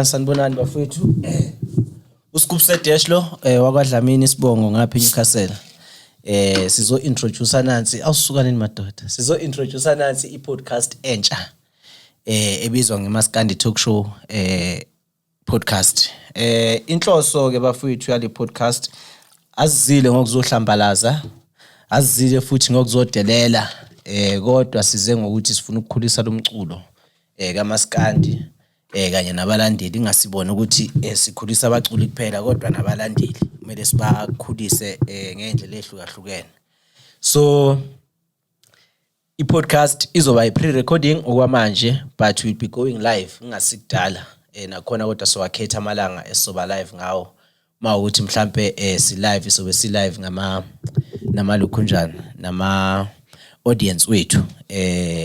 Sanibonani bafowethu. UScoop Dash lo wakwaDlamini Sibongo ngapha eNewcastle. Sizo introduce nansi awusukaneni madoda. Sizo introduce nansi iPodcast entsha. Ebizwa ngeMaskandi Talkshow podcast. Inhloso ke bafowethu yale podcast azizile ngokuzohlambalaza, azizile futhi ngokuzodelela. Kodwa size ngokuthi sifuna ukukhulisa lo mculo kaMaskandi kanye nabalandeli ingasibona ukuthi sikhulisa abaculi kuphela kodwa nabalandeli kumele sibakhulise ngendlela ehlukahlukene. So iPodcast izoba i-pre-recording okwamanje but will be going live ngasikudala nakhona kodwa sowakhetha amalanga esoba live ngawo mawukuthi mhlambe si live sobe si live namalukhunjana nama audience wethu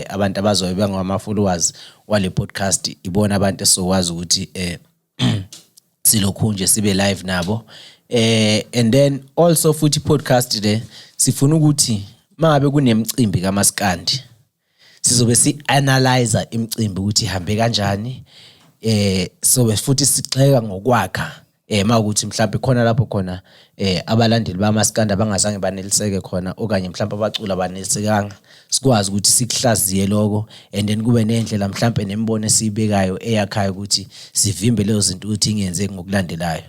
abantu abazobe bangama followers wale podcast ibona abantu esokwazi ukuthi silokhunje sibe live nabo and then also futhi podcast le sifuna ukuthi mangabe kunemicimbi kaMaskandi sizobe si-analyze imicimbi ukuthi ihambe kanjani sobe futhi sixeka ngokwakha mawukuthi mhlawumbe khona lapho khona abalandeli baMaskandi abangazange baneliseke khona okanye mhlawumbe abacula banelisekanga sikwazi ukuthi sikuhlaziye lokho and then kube nendlela mhlawumbe nemibono esibekayo eyakhayo ukuthi sivimbe lezo zinto ukuthi ingenzeki ngokulandelayo.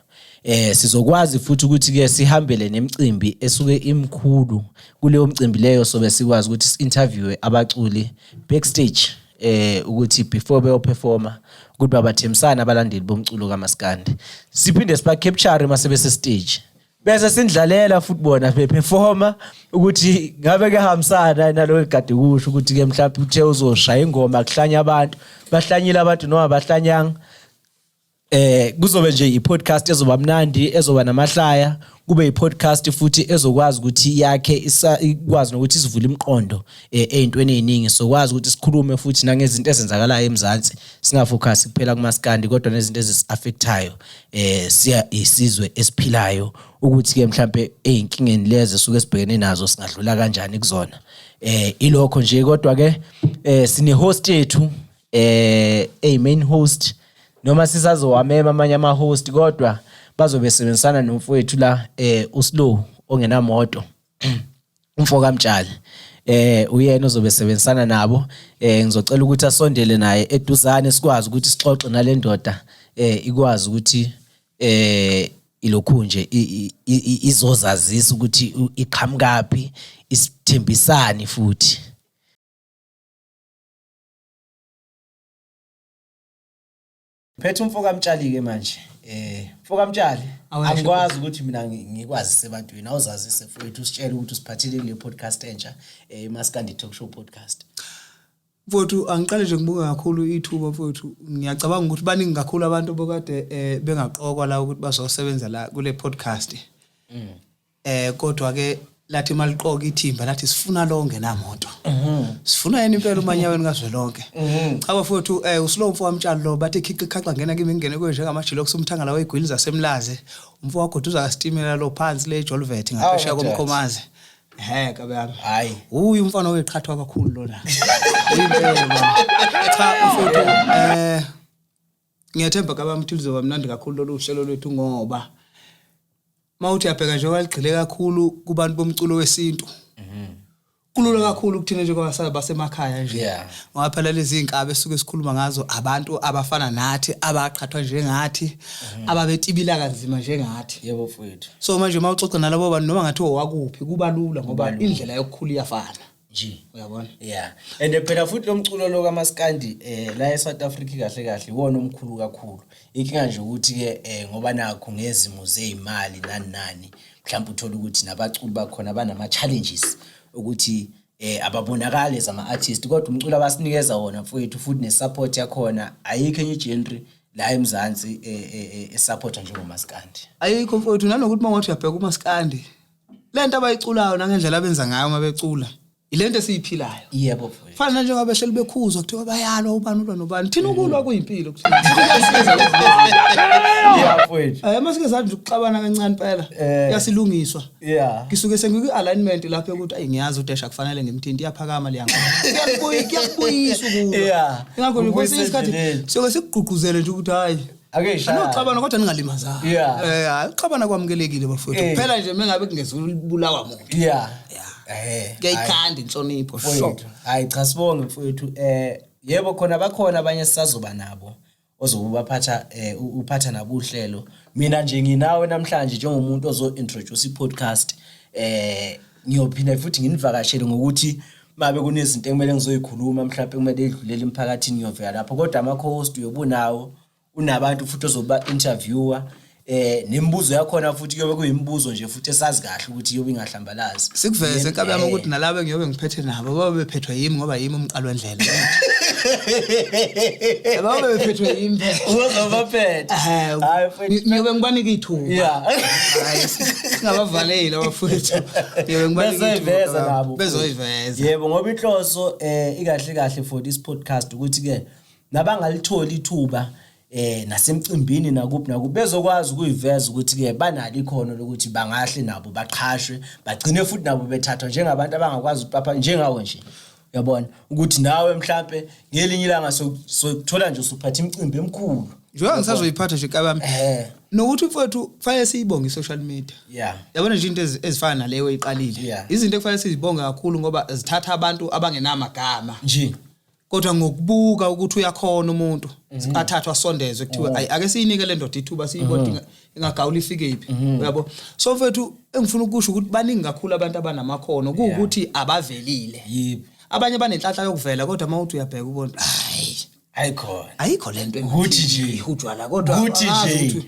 Sizokwazi futhi ukuthi ke sihambele nemicimbi esuke imkhulu kuleyo mcimbi leyo sobe sikwazi ukuthi si-interviewe abaculi backstage ukuthi before beyo performa ukuthi babathemsana abalandeli bomculo kaMaskandi siphinde siba capture masebe se stage bese sindlalela futhi bona beperforma ukuthi ngabe ke hambisana nalo gade kusho ukuthi ke mhlawumbe uthe uzoshaya ingoma kuhlanya abantu bahlanyile abantu noma bahlanyanga kuzobe nje iPodcast ezoba mnandi ezoba namahlaya kube iPodcast futhi ezokwazi ukuthi yakhe ikwazi nokuthi sivule imiqondo ezintweni eziningi sokwazi ukuthi sikhulume futhi nangezinto ezenzakalayo eMzansi singafocus kuphela kuMaskandi kodwa nezinto ezisaffectayo siya isizwe esiphilayo ukuthi ke mhlambe ezinkingeni lezi suke sibhekene nazo singadlula kanjani kuzona ilokho nje kodwa ke sine host yethu main host noma sisazowamema amanye ama-host kodwa bazobe sebenzisana nomfowethu la uSlow ongenamoto umfoka Mtshali uyena ozobe sebenzisana nabo ngizocela ukuthi asondele naye eduzane sikwazi ukuthi sixoxe nale ndoda ikwazi ukuthi ilokhunje izozazisa ukuthi iqhamukapi isithembisani futhi. Phethe umfoka Mtshali ke manje mfoka Mtshali angikwazi ukuthi mina ngikwazi sebantwini awuzazise futhi usitshela ukuthi usiphathile kule podcast entsha Maskandi Talkshow podcast. Mfowethu angiqale nje ngibuka kakhulu ithuba mfowethu ngiyacabanga ukuthi baningi kakhulu abantu bokade bengaqokwa la ukuthi bazosebenza la kule podcast kodwa ke lathi maliqoka ithimba lathi sifuna lonke namoto sifuna yena impela umanyaweni kazwelonke cha bafowethu uSlow umfo wamtshalo lo bathi ikhaqa ngena kimi ngene kwe njengamajilo kusumthanga lawo eGwili zasemlaze umfo wakho duza kastimela lo phansi le Jolvet ngaphesheya komkhomazi kabe yami hayi uyu umfana oweqhathwa kakhulu lona impela cha mfowethu ngiyathemba kabamthi lizoba mnandi kakhulu lolu hlelo lwethu ngoba mawuthi yabheka nje waligcile kakhulu kubantu bomculo wesintu kulula kakhulu ukuthina nje kwabasemakhaya nje ngoba phela lezi inkabe esuke sikhuluma ngazo abantu abafana nathi abaqhathwa njengathi ababetibila kanzima njengathi yebo mfowethu so manje mawucoca nalabo bantu noma ngathi wakuphi kuba lula ngoba indlela yokukhula iyafana nje uyabona and phela futhi lo mculo lo kaMaskandi la eSouth Africa kahle wona omkhulu kakhulu inkinga nje ukuthi ke ngoba nakho ngezimo zeimali nani mhlawumbe uthola ukuthi nabaculi bakhona banama challenges ukuthi ababonakale zama artists kodwa umculo abasinikeza wona mfowethu futhi nesupport yakhona ayikho enye genre la eMzansi esupport njengoMaskandi ayikho mfowethu nanokuthi mangathi uyabheka uMaskandi lento abayiculayo nangendlela abenza ngayo mabecula ilento esiyiphilayo yebo mfowethu fana nje ngabe hleli bekhuzwa kuthiwa bayalwa ubani ulwa nobani thina ukulwa kuyimpilo kuthina yeah mfowethu masike sathi ukuxabana kancane phela yasilungiswa ngisuke sengiku-alignment lapho ukuthi ayi ngiyazi udesha kufanele ngimthinti iyaphakama liyanga kuyakubuyisa ukulwa ingakho nje kwesinye isikhathi siyoke sikugqugquzele nje ukuthi hayi anoxabana kodwa ningalimazanga uxabana kwamukelekile bafowethu kuphela nje mengabe kungezulibulawa muntu kuyayikhanda inhlonipho sho hayi cha sibonge mfowethu yebo khona bakhona abanye sisazoba nabo ozobaphatha uphatha nabo uhlelo mina nje nginawe namhlanje njengomuntu ozo-introduce i-podcast ngiyophinda futhi nginivakashele ngokuthi mabe kunezinto ekumele ngizoyikhuluma mhlawumbe kumele idlulele emphakathini ngiyovela lapho kodwa ama-co-host uyobunawo unabantu futhi ozoba interviewer nemibuzo yakhona futhi kuyobe kuyimibuzo nje futhi esazi kahle ukuthi yobe ingahlambalazi sikuveze kabe yami ukuthi nalabo ngiyobe ngiphethe nabo babe bephethwe yimi ngoba yimi umqalo wendlela babe bephethwe yimi uzobaphetha hayi ngiyobe ngibanika ithuba hayi singabavaleli abafowethu ngiyobe ngibanika ithuba nabo bezoyiveza yebo ngoba inhloso ikahle kahle for this podcast ukuthi ke nabangalithola ithuba nasemcimbini nakuphi bezokwazi ukuyiveza ukuthi ke banali ikhono lokuthi bangahle nabo baqhashwe bagcine futhi nabo bethathwa njengabantu abangakwazi ukupapha njengawe nje uyabona ukuthi nawe mhlambe ngelinye ilanga sokuthola nje usuphatha imicimbi emkhulu njengoba ngisazoyiphatha nje kabami nokuthi mfowethu kufanele siyibonge i-social media yabona nje into ezifana naleyo eyiqalile izinto ekufanele sizibonge kakhulu ngoba zithatha abantu abangenamagama nje kodwa ngokubuka ukuthi uyakhona umuntu athathwa asondezwe kuthiwa ake siyinike le ndoda ithuba siyibona ingagawula ifike iphi uyabo so mfethu engifuna ukusho ukuthi baningi kakhulu abantu abanamakhono ukuthi abavelile abanye banenhlanhla yokuvela kodwa mawuthi uyabheka ubona ayikho lento ukuthi nje ihujwala kodwa ukuthi nje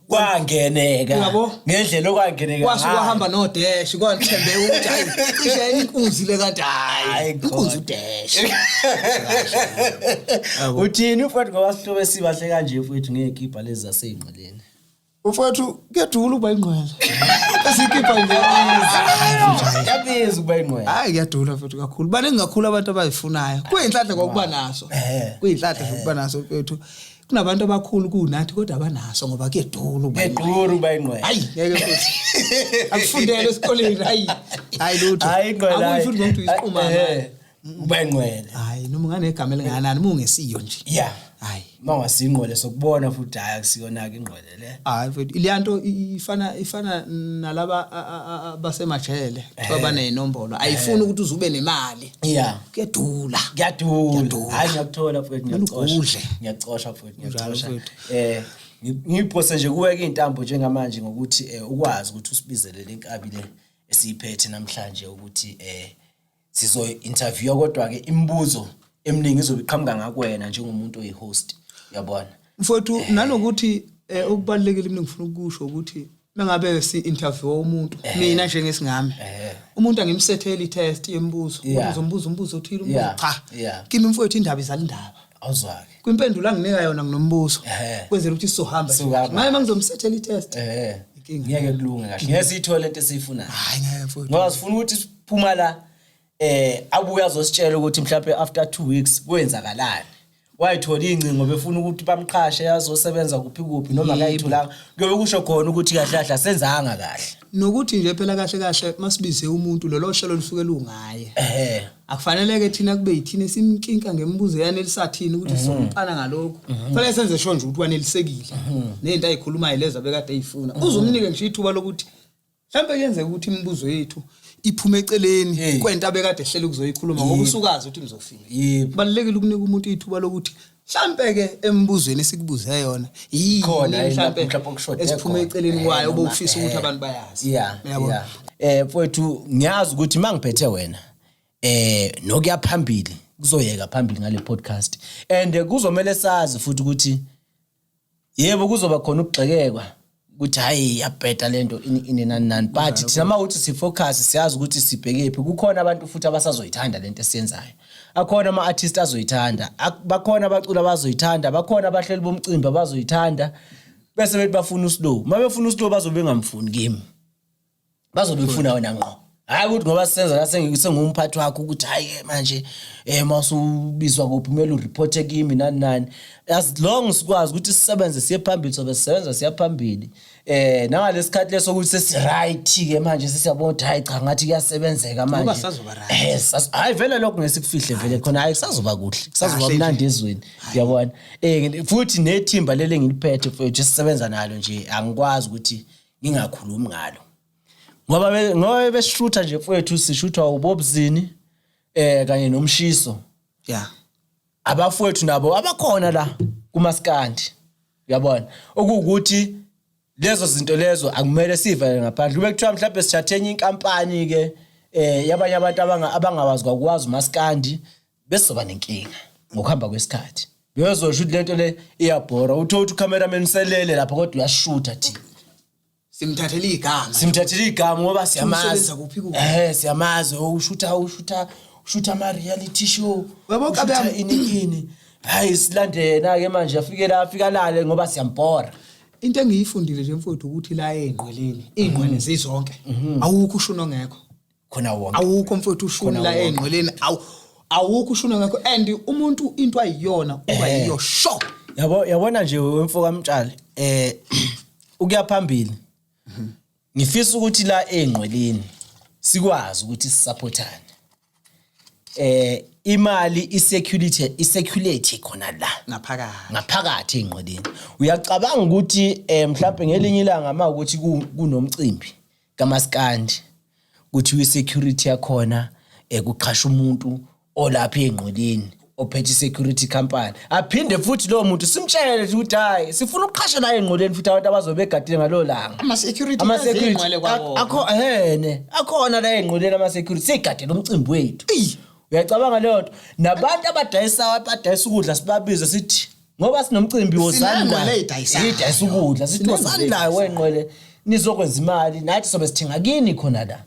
kwangeneka ngendlela okwangeneka kwahamba no dash kwanithembe ukuthi hayi cishe inkunzi le kanti hayi inkunzi udash uthini mfowethu ngoba sihlobe sibahle kanje mfowethu ngekhipha lezi zaseyinqeleni mfowethu kuyadula ukuba ingqwele esikhipha nje yabiza ukuba ingqwele hayi kuyadula mfowethu kakhulu baningi kakhulu abantu abayifunayo kuyinhlanhla ngokuba naso kuyinhlanhla ngokuba naso mfowethu kunabantu abakhulu kunathi kodwa abanaso ngoba kuyedula ukuba ingqwele hayi ngeke futhi akufundele esikoleni hayi lutho ingqwele akufuthi ngokuthi isiqhumana uba ingqwele hayi noma ngane igama elinganani mungesiyo nje hayi mangasingqwele sokubona futhi hayi akusiyona ke ingqwele le hayi futhi ilanto ifana nalaba basemajele abanezinombolo ayifuni ukuthi uzube nemali kuyadula hayi ngiyakuthola futhi ngiyacosha futhi ngiphose nje kuweka izintambo njengamanje ngokuthi ukwazi ukuthi usibizele lenkabi le esiyiphethe namhlanje ukuthi sizo-interview kodwa ke imibuzo eminingi izobe iqhamuka ngakwena njengomuntu oyi-host uyabona mfowethu nanokuthi okubalulekile mina ngifuna ukusho ukuthi mengabe si-interview umuntu mina njengesingami umuntu angimsethele i-test yemibuzo umbuzo uthile umbuzo cha kimi mfowethu indaba izala indaba awuzwake kwimpendulo anginika yona nginombuzo kwenzela ukuthi sizohamba ngaye mangizomsethela i-test ngeke kulunge kahle ngeke siyithole into esiyifunayo hayi ngeke mfowethu ngoba sifuna ukuthi siphuma la abuya azositshela ukuthi mhlawumbe after 2 weeks kwenzakalani wayithola incingo befuna ukuthi bamqhashe yazosebenza kuphi noma akayitholanga kuyobe kusho khona ukuthi kahle kahle senzanga kahle nokuthi nje phela kahle masibize umuntu lolo hlelo lisuke lungaye akufaneleke thina kube yithina simkinka ngemibuzo yana elisathini ukuthi sizompana ngalokho fanele senze sho nje ukuthi wanelisekile nezinto ayikhulumayo leza bekade eyifuna uzomnike ngisho ithuba lokuthi mhlawumbe kuyenzeka ukuthi imibuzo yethu iphume eceleni kwenta bekade ehlele ukuzoyikhuluma ngoba usukazi ukuthi nizofika balekile ukunika umuntu ithuba lokuthi mhlambe ke embuzweni esikubuze yona khona mhlambe esiphume eceleni kwayo obufisa ukuthi abantu bayazi yabona mfowethu ngiyazi ukuthi mangiphethe wena nokuya phambili kuzoyeka phambili ngale podcast and kuzomela sazi futhi ukuthi yebo kuzoba khona ukugxekekwa ukuthi hayi yabheda lento inenani but thina mawuthi sifocus siyazi ukuthi sibhekephi kukhona abantu futhi abasazoyithanda lento esiyenzayo akhona ama-artists azoyithanda bakhona abaculi abazoyithanda bakhona abahleli bomcimbi abazoyithanda bese bethi bafuna uslow mabefuna uslow bazobe bengamfuni kimi bazobe befuna wena ngqo hayi ukuthi ngoba senza la sengumphathi wakho ukuthi hayi manje masubizwa kuphi kumele ureport kimi nani as long sikwazi ukuthi sisebenze siye phambili sobe sisebenza siya phambili nangalesikhathi leso ukuthi sesi right ke manje sesiyabona ukuthi hayi cha ngathi kuyasebenzeka manje ngoba sazoba right hayi vele lokho ngesikufihle vele khona hayi kusazoba kuhle kusazoba mnandi ezweni uyabona futhi nethimba lele ngiliphethe futhi sisebenza nalo nje angikwazi ukuthi ngingakhulumi ngalo ngoba besishutha nje mfowethu sishutha ubobzini kanye nomshiso abafowethu nabo abakhona la kuMaskandi uyabona okuwukuthi lezo zinto lezo akumele sivele ngaphandle ube kuthiwa mhlawumbe sichathenye inkampani ke yabanye abantu abangawazi kwakwazi uMaskandi besoba nenkinga ngokuhamba kwesikhathi bezosho ukuthi lento le iyabhora uthothi ucameraman selele lapha kodwa uyashutha thina simthathele igama ngoba siyamazi siyamazi ushutha ama reality show wabona ini hayi silandena ke manje afika lale ngoba siyambhora into engiyifundile nje mfowethu ukuthi la engqweleni ingqwele zizonke awukho ushuna ongekho khona wonke awukho mfowethu ushuna la engqweleni awukho ushuna ongekho and umuntu into ayiyona uba yiyo sho yabona nje wemfoka kamtshali ukuya phambili ngifisa ukuthi la engqweleni sikwazi ukuthi sisupportane imali isecurity khona la ngaphakathi engqweleni uyacabanga ukuthi mhlawumbe ngelinye ilanga ukuthi kunomcimbi kaMaskandi ukuthi isecurity yakhona kuqhasha umuntu olapha engqweleni ophethe security company aphinde futhi lo muntu simtshele ukuthi hayi sifuna ukuqhasha la engqoleni futhi abantu abazobegadile ngalo langa ama security akhona la engqoleni ama security sigadele umcimbi wethu uyacabanga leyo nto nabantu abadayisa ukudla sibabiza sithi ngoba sinomcimbi wozani la idayisa ukudla sithi wozani la wengqole nizokwenza imali nathi sobe sithenga kini khona la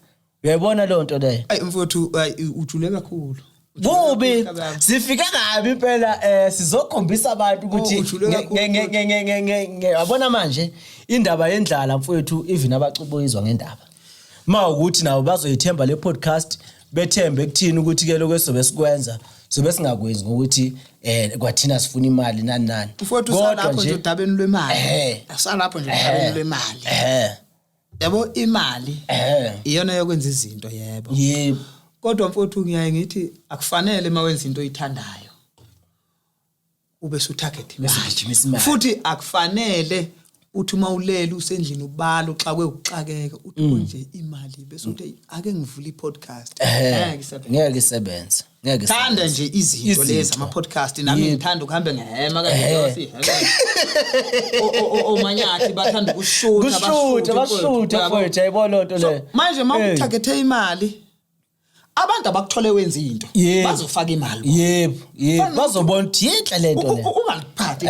uyayibona leyo nto leyo mfowethu ujule kakhulu Bubi sifika kabi impela sizokhombisa abantu ukuthi yabona manje indaba yendlala mfowethu even abacuboyizwa ngendaba mawukuthi nabo bazoyithemba le podcast bethembe kuthini ukuthi ke lokho sobe sikwenza sobe singakwenzi ngokuthi kwathina sifuna imali nani mfowethu salapho nje udabeni lwemali asalapho nje udabeni lwemali yabo imali iyona yokwenza izinto yebo kodwa mfowethu ngiyaye ngithi akufanele mawenza into oyithandayo ube su-target imali futhi akufanele uthi uma ulele usendlini ubala uxakwe ukuxakeka uthi nje imali bese uthi ake ngivule i-podcast ngeke isebenze thanda nje izinto lezi ama-podcast nami ngithanda ukuhambe ngehema kanti omanyathi bathanda ukushutha mfowethu ayibona lonto le manje mawutargethe imali abantu abakuthole wenza into bazofaka imali yebo bazobona ukuthi yinhle lento le ungaphathi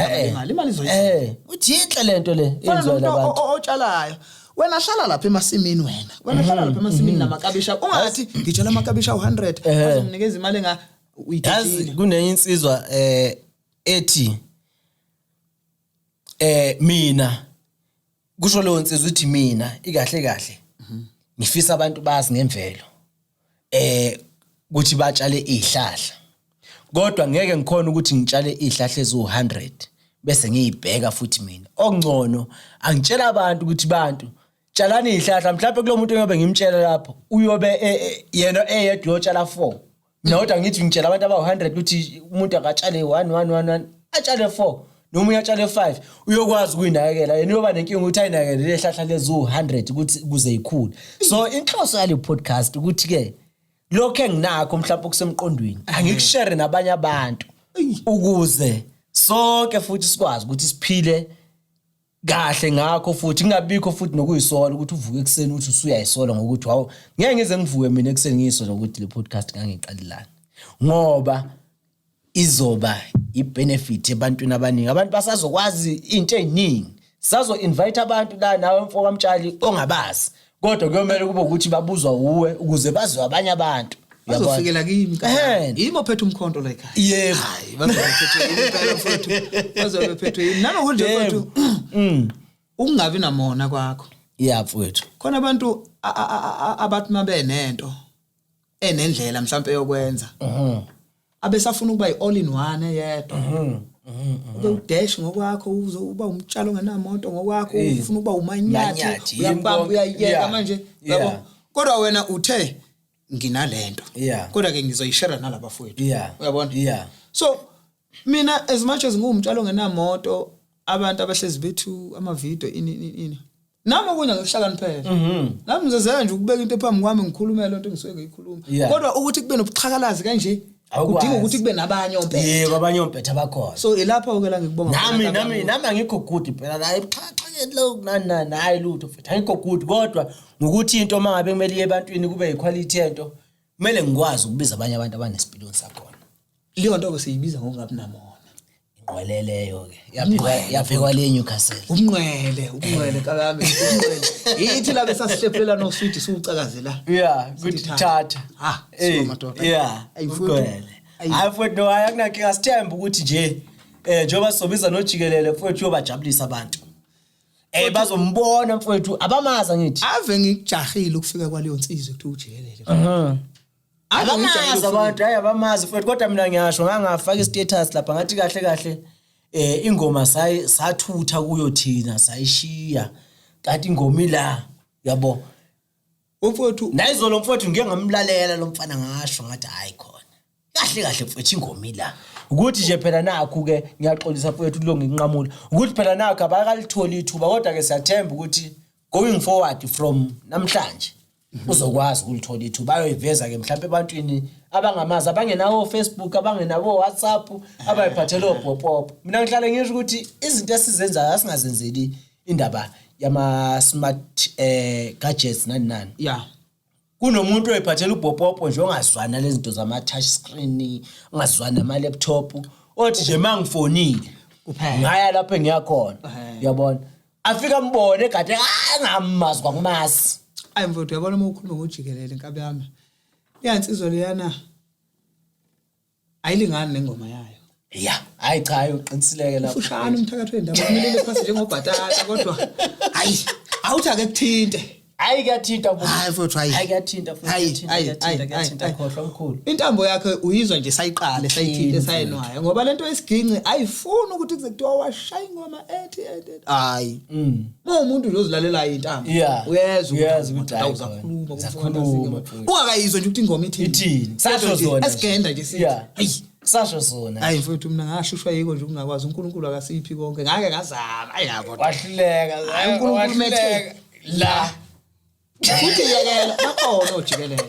imali izoyisa uthi yinhle lento le yenziwa labantu otshalayo wena hlala lapha emasimini wena hlala lapha emasimini namakabisha ungathi ngitshala amakabisha 100 bazomnikeza imali uyithini kunenye insizwa ethi mina kusho leyo insizwa uthi mina ikahle ngifisa abantu bazi ngemvelo ukuthi batshale izihlahla kodwa ngeke ngikhona ukuthi ngitshale izihlahla ezu100 bese ngiyibheka futhi mina okungcono angitshela abantu ukuthi bantu tshalani izihlahla mhlawumbe kulo muntu engobe ngimtshela lapho uyobe yena eyedwa yotshala 4 mina kodwa ngithi ngitshela abantu aba100 ukuthi umuntu akatshale 1 atshale 4 noma uyatshale 5 uyokwazi ukuyinakekela yena uyoba nenkinga ukuthi ayinakekele lehlahla lezu100 ukuthi kuze ikhule so inhloso yale podcast ukuthi ke lokho enginakho mhlawumbe kusemqondweni angikushare nabanye abantu ukuze sonke futhi sikwazi ukuthi siphile kahle ngakho futhi ngingabikho futhi nokuyisola ukuthi uvuke ekseni uthi usuyayisola ngokuthi hawo ngeke ngize ngivuke mina ekseni ngiyisola ukuthi le podcast ngangiqalilana ngoba izoba ibenefit ebantwini abaningi abantu basazokwazi into eziningi sazo invite abantu la nawe mfoko kamtshali ongabazi kodwa kuyomela kube ukuthi babuzwa uwe ukuze bazwe abanye abantu bazofikela kimi yimo phethe umkhonto la ekhaya yebo hayi bazophethwe impela futhi bazophethwe nanokuthi futhi ungabi namona kwakho yeah mfowethu khona abantu abathi mabe nento enendlela mhlawumbe yokwenza abesafuna ukuba i-all in one yedwa ube udash ngokwakho uba umtshalo ongenamoto ngokwakho ufuna ukuba umanyathi uyabamba uyayeka manje yabo kodwa wena uthe nginalento kodwa ke ngizoyishare nalabafowethu uyabona so mina as much as ngumtshalo ongenamoto abantu abahlezi bethu ama-video ini nami okunye ngikuhlakaniphela nami ngizozela nje ukubeka into phambi kwami ngikhulumele lento engisuke ngiyikhuluma kodwa ukuthi kube nobuqhakalazi kanje kudinga ukuthi kube nabanye ompethe yebo abanye ompethe abakhona so ilapha ke la ngikubonga nami angikho good phela la ebuxhaqhaqeni lo nani hayi lutho futhi angikho good kodwa ngokuthi into mangabe kumele iye ebantwini kube yiquality yento kumele ngikwazi ukubiza abanye abantu abanesipiloni sakhona leyo nto besiyibiza ngokungabi namona ingqweleleyo ke yaphekwa le Newcastle ubungqwele kakami yithi la besasihlephelela no sweet siucakazela kuthi thatha so madoda ayifwele no akunaki ngasithemba ukuthi nje njoba sizobiza nojikelele mfowethu yobajabulisa abantu bazombona mfowethu abamaza ngithi ave ngikujahile ukufika kwaleyo nsizwe kuthi ujikelele abamazi abantu abamazi futhi kodwa mina ngiyasho ngangafaka istatus lapha ngathi kahle ingoma sathutha kuyo thina sayishiya kanti ingoma ila yabo mfowethu nayizolo mfowethu ngeke ngamlalela lo mfana ngasho ngathi hayi khona kahle mfowethu ingoma ila ukuthi nje phela nakho ke ngiyaxolisa mfowethu lo nginqamula ukuthi phela nakho abakalithola ithuba kodwa ke siyathemba ukuthi going forward from namhlanje uzokwazi ukulithola ithuba bayoyiveza ke mhlawumbe ebantwini abangamazi abangenawo Facebook abangenawo WhatsApp abayiphathele opop mina ngihlale ngisho ukuthi izinto esizenzayo asingazenzeli indaba yama smart gadgets nani kunomuntu oyiphathele upopopo nje ongazwana lezi zinto zama touch screen ongazwana nama laptop othi nje mangifonile kuphela ngaya lapho engiyakhona uyabona afika mbone kade ngamazi kwakumasi ayi mfowethu uyabona uma ukhuluma ngojikelele inkabi yami iyansizwa leyana ayilingani nengoma yayo hayi cha ayoqinisileke lapho ufushana umthakatho wendaba kumele phasi njengobhatata kodwa hayi awuthi ake kuthinte hayi kuyathinta hayi mfowethu hayi kuyathinta kuyathinta khohlwa omkhulu intambo yakhe uyizwa nje sayiqale sayithinte sayinwaya ngoba lento esiginci ayifuni ukuthi kuze kuthiwa washaya ingoma ethi hayi umuntu nje ozilalela intambo uyezwa ukuthi awuzakhuluma ungakayizwa nje ukuthi ingoma ithini sasho zona esigenda nje sithi hayi sasho zona hayi mfowethu mina ngashushwa yiko nje ungakwazi uNkulunkulu akasiphi konke ngake ngazama ayabo wahluleka hayi uNkulunkulu methe la futhi yakela bakhona ojikelele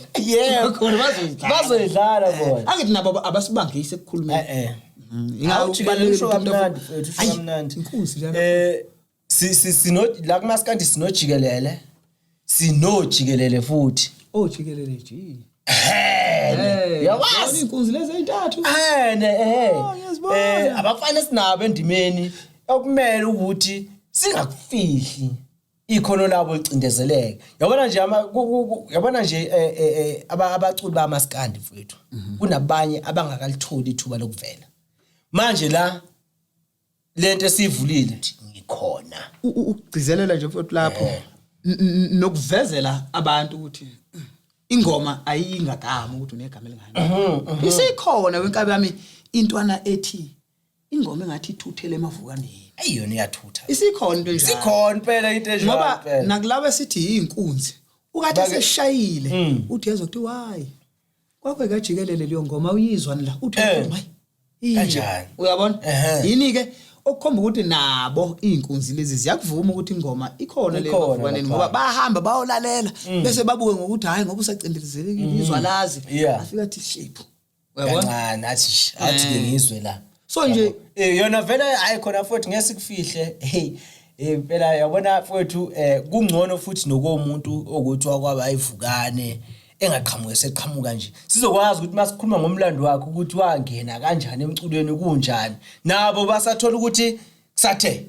khona bazoyidlala bona angithi nabo abasibangise ukukhuluma ingawubalekile kamnandi mfethu kamnandi inkunzi njalo sino la kuMaskandi sinojikelele sinojikelele futhi ojikelele nje yawazi inkunzi lezi ezintathu abafana sinabo endimeni okumele ukuthi singakufihli ikhono labo licindezeleke yabona nje abaculi baMaskandi mfowethu kunabanye abangakalitholi ithuba lokuvela manje la lento esivulile ngikhona ukugcizelela nje mfowethu lapho nokuvezela abantu ukuthi ingoma ayingagama ukuthi unegama elingani isikhona wenkabi yami intwana ethi ingoma engathi ithuthele emavukaneni ayiyona iyathutha isikhona into njalo sikhona phela into enjalo ngoba nakulabo sithi yinkunzi ukade seshayile uthi yazi ukuthi why kwakho kajikelele leyo ngoma uyizwa la uthi hayi kanjani uyabona yini ke okukhomba ukuthi nabo inkunzi lezi ziyakuvuma ukuthi ingoma ikhona le mavukaneni ngoba bahamba bayolalela bese babuke ngokuthi hayi ngoba usacindezelekile izwa lazi afika athi shape uyabona athi ngizwe la so nje yona vele hayi khona futhi ngeke sikufihle phela yabona futhi kungcono futhi nokomuntu ukuthi wakwaba ayivukane engaqhamuke seqhamuka nje sizokwazi ukuthi masikhuluma ngomlando wakhe ukuthi wangena kanjani emculweni kunjani nabo basathola ukuthi sathe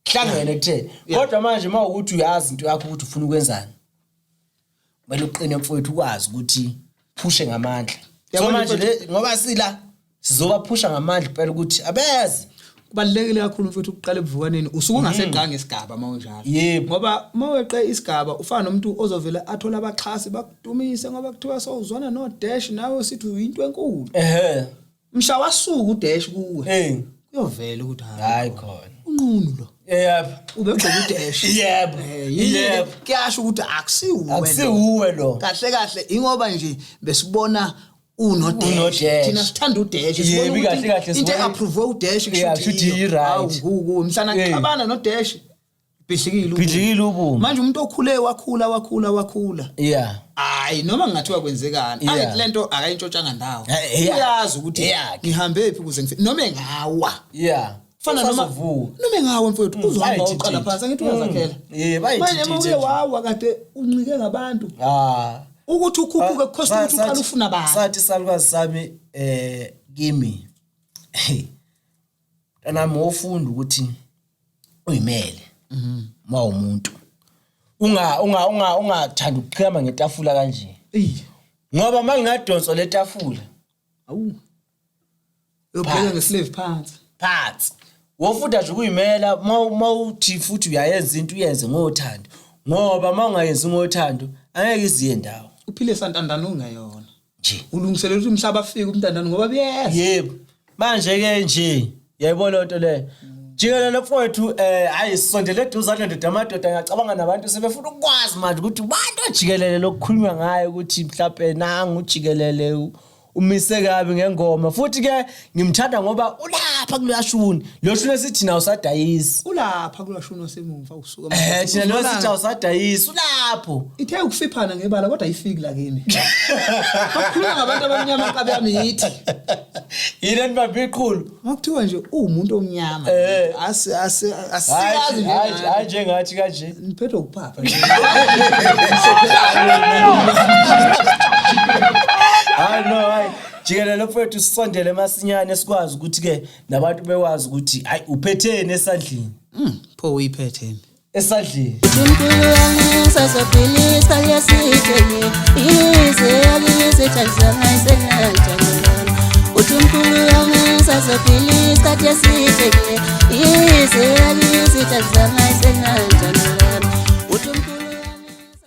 hlangene kuthe kodwa manje mawukuthi uyazi into yakho ukuthi ufuna ukwenzani kumele uqine mfowethu ukwazi ukuthi phushe ngamandla so manje ngoba sila sizoba phusha ngamandla phela ukuthi abeze kubalekile kakhulu mfethu ukuqala ebuvukaneni usuke ungaseqa ngesigaba mawunjalo ngoba maweqe isigaba ufana nomuntu ozovela athola abaxhasi bakudumise ngoba kuthiwa sowuzwana no dash nawe sithi uyinto enkulu mhla wasuka u dash kuwe kuyovela ukuthi hayi khona unqunu lo yebo ubegqoka u dash yebo kuyasho ukuthi akusiwuwe lo kahle ingoba nje besibona unodash thina sithanda udash sibona ukuthi into approve udash kushuthi right mhlana ngixabana nodash bhidlikile ubumo manje umuntu okhule wakhula hayi noma ngingathiwa kwenzekani ayithi lento akayintshotshanga ndawo uyazi ukuthi ngihambe phi ukuze ngifike noma engawa fana noma engawa mfowethu uzohamba uqala phansi ngithi uyazakhela manje mawuye wawa kade uncike ngabantu ukuthi ukhuphuke kucost ukuthi uqala ufuna abantu sathi salukazi sami kimi nami ofunda ukuthi uyimele mawumuntu ungathanda ukuqhama ngetafula kanje ngoba mangingadonso le tafula uyobheka ngeslave phansi wofunda nje ukuyimela mawuthi futhi uyayenza into uyenze ngothando ngoba mawungayenzi ngothando angeke iziye ndawo uphile santandana ungayona nje ulungiselela ukuthi umhlaba afike umntandana ngoba biyeza yebo manje ke nje yayibona lonto le jikelele mfowethu hayi sisondele eduzane ndodamadoda ngiyacabanga nabantu sebefuna ukwazi manje ukuthi bantu ojikelele lokukhulunywa ngayo ukuthi mhlawumbe nanga ujikelele umise kabi ngengoma futhi ke ngimthanda ngoba ulapha kulashuni lo shuni esithi na usadayisi ulapha kulashuni osemumva usuka thina lo sithi usadayisi ulapho ithe ukufiphana ngebala kodwa ayifiki la kimi bakhuluma ngabantu abamnyama qabe yamithi yini nibabiqhulu ngokuthiwa nje umuntu omnyama asiyazi hayi njengathi kanje niphethe ukuphapha hayi no jikelele mfowethu sisondele masinyane sikwazi ukuthi ke nabantu bewazi ukuthi hayi uphethene esandleni pho uyiphethene esandleni sasophilisa yesithenye ize alisechaza ngayisenajana uthumkhulu yami sasophilisa yesithenye ize alisechaza